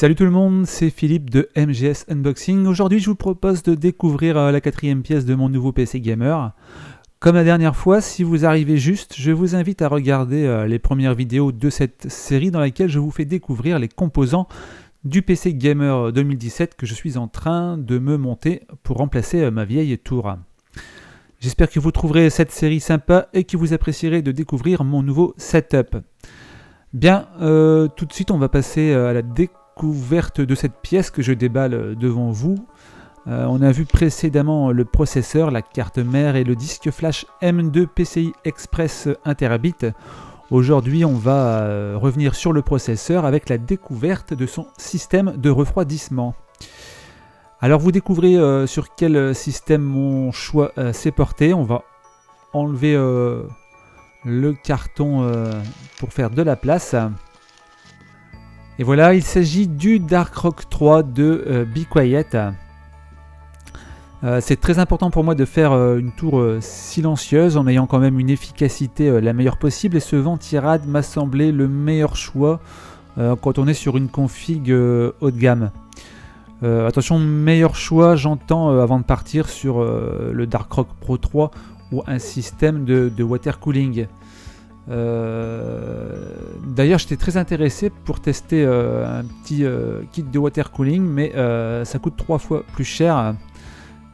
Salut tout le monde, c'est Philippe de MGS Unboxing. Aujourd'hui, je vous propose de découvrir la quatrième pièce de mon nouveau PC Gamer. Comme la dernière fois, si vous arrivez juste, je vous invite à regarder les premières vidéos de cette série dans laquelle je vous fais découvrir les composants du PC Gamer 2017 que je suis en train de me monter pour remplacer ma vieille tour. J'espère que vous trouverez cette série sympa et que vous apprécierez de découvrir mon nouveau setup. Bien, tout de suite on va passer à la découverte de cette pièce que je déballe devant vous. On a vu précédemment le processeur, la carte mère et le disque flash M2 PCI Express 1 Tb. Aujourd'hui on va revenir sur le processeur avec la découverte de son système de refroidissement. Alors vous découvrez sur quel système mon choix s'est porté. On va enlever le carton pour faire de la place. Et voilà, il s'agit du Dark Rock 3 de Be Quiet. C'est très important pour moi de faire une tour silencieuse en ayant quand même une efficacité la meilleure possible. Et ce Ventirad m'a semblé le meilleur choix quand on est sur une config haut de gamme. Attention, meilleur choix, j'entends avant de partir sur le Dark Rock Pro 3 ou un système de water cooling. D'ailleurs j'étais très intéressé pour tester un petit kit de water cooling, mais ça coûte 3 fois plus cher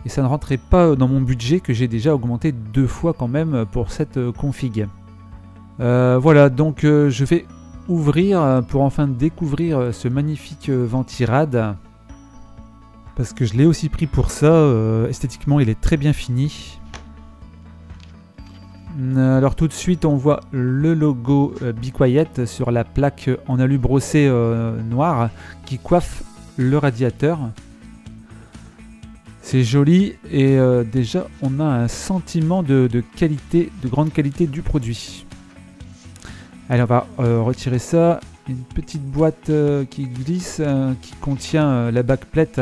et ça ne rentrait pas dans mon budget que j'ai déjà augmenté 2 fois quand même pour cette config. Voilà, donc je vais ouvrir pour enfin découvrir ce magnifique Ventirad, parce que je l'ai aussi pris pour ça. Esthétiquement il est très bien fini. Alors tout de suite on voit le logo Be Quiet sur la plaque en alu brossé noir qui coiffe le radiateur. C'est joli et déjà on a un sentiment de qualité, de grande qualité du produit. Allez, on va retirer ça. Une petite boîte qui glisse, qui contient la backplate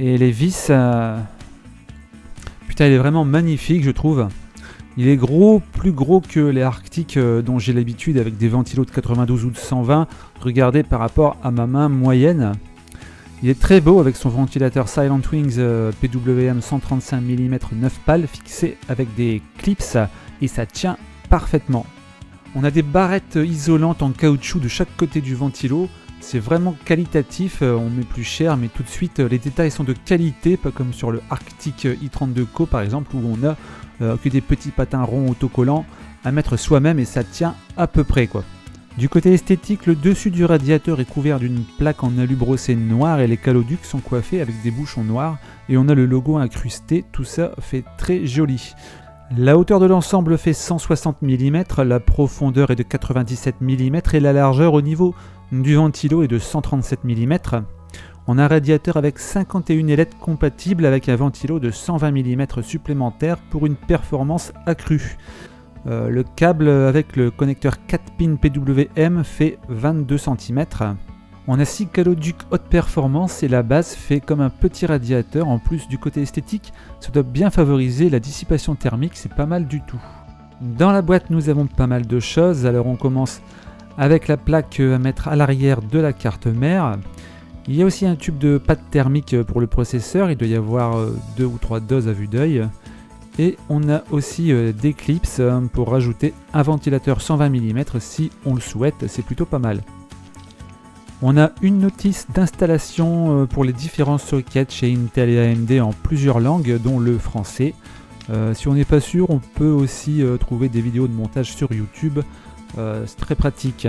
et les vis. Putain, il est vraiment magnifique, je trouve. Il est gros, plus gros que les Arctic dont j'ai l'habitude avec des ventilos de 92 ou de 120. Regardez par rapport à ma main moyenne. Il est très beau avec son ventilateur Silent Wings PWM 135 mm 9 pales fixé avec des clips et ça tient parfaitement. On a des barrettes isolantes en caoutchouc de chaque côté du ventilo. C'est vraiment qualitatif, on met plus cher, mais tout de suite les détails sont de qualité, pas comme sur le Arctic i32 Co par exemple où on a que des petits patins ronds autocollants à mettre soi-même et ça tient à peu près quoi. Du côté esthétique, le dessus du radiateur est couvert d'une plaque en alu brossé noir et les caloducs sont coiffés avec des bouchons noirs et on a le logo incrusté, tout ça fait très joli. La hauteur de l'ensemble fait 160 mm, la profondeur est de 97 mm et la largeur au niveau du ventilo est de 137 mm. On a un radiateur avec 51 ailettes compatibles avec un ventilo de 120 mm supplémentaire pour une performance accrue. Le câble avec le connecteur 4 pins PWM fait 22 cm. On a 6 caloducs haute performance et la base fait comme un petit radiateur. En plus du côté esthétique, ça doit bien favoriser la dissipation thermique, c'est pas mal du tout. Dans la boîte nous avons pas mal de choses, alors on commence avec la plaque à mettre à l'arrière de la carte mère. Il y a aussi un tube de pâte thermique pour le processeur, il doit y avoir 2 ou 3 doses à vue d'œil. Et on a aussi des clips pour rajouter un ventilateur 120 mm si on le souhaite, c'est plutôt pas mal. On a une notice d'installation pour les différents sockets chez Intel et AMD en plusieurs langues, dont le français. Si on n'est pas sûr, on peut aussi trouver des vidéos de montage sur YouTube, c'est très pratique.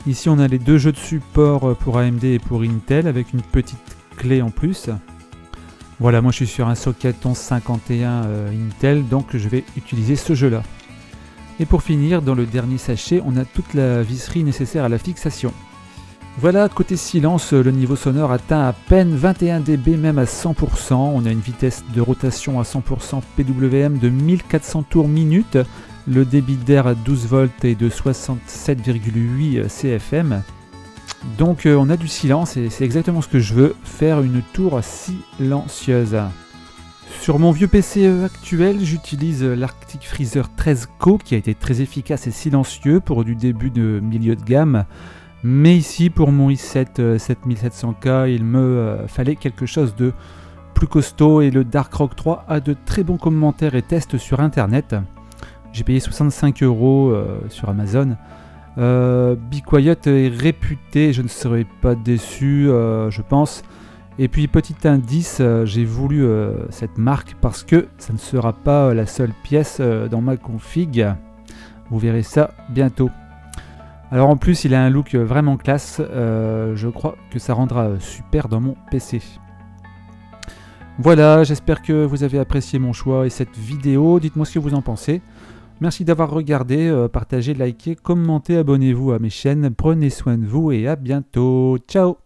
Ici on a les 2 jeux de support pour AMD et pour Intel avec une petite clé en plus. Voilà, moi je suis sur un socket 1151 Intel, donc je vais utiliser ce jeu là. Et pour finir, dans le dernier sachet, on a toute la visserie nécessaire à la fixation. Voilà, côté silence, le niveau sonore atteint à peine 21 dB même à 100%. On a une vitesse de rotation à 100% PWM de 1400 tours minute. Le débit d'air à 12 volts est de 67,8 CFM. Donc on a du silence et c'est exactement ce que je veux, faire une tour silencieuse. Sur mon vieux PC actuel, j'utilise l'Arctic Freezer 13 Co qui a été très efficace et silencieux pour du début de milieu de gamme. Mais ici, pour mon i7 7700K, il me fallait quelque chose de plus costaud, et le Dark Rock 3 a de très bons commentaires et tests sur internet. J'ai payé 65 € sur Amazon. Be Quiet est réputé, je ne serai pas déçu, je pense. Et puis petit indice, j'ai voulu cette marque parce que ça ne sera pas la seule pièce dans ma config. Vous verrez ça bientôt. Alors en plus, il a un look vraiment classe. Je crois que ça rendra super dans mon PC. Voilà, j'espère que vous avez apprécié mon choix et cette vidéo. Dites-moi ce que vous en pensez. Merci d'avoir regardé, partagé, liké, commentez, abonnez-vous à mes chaînes. Prenez soin de vous et à bientôt. Ciao!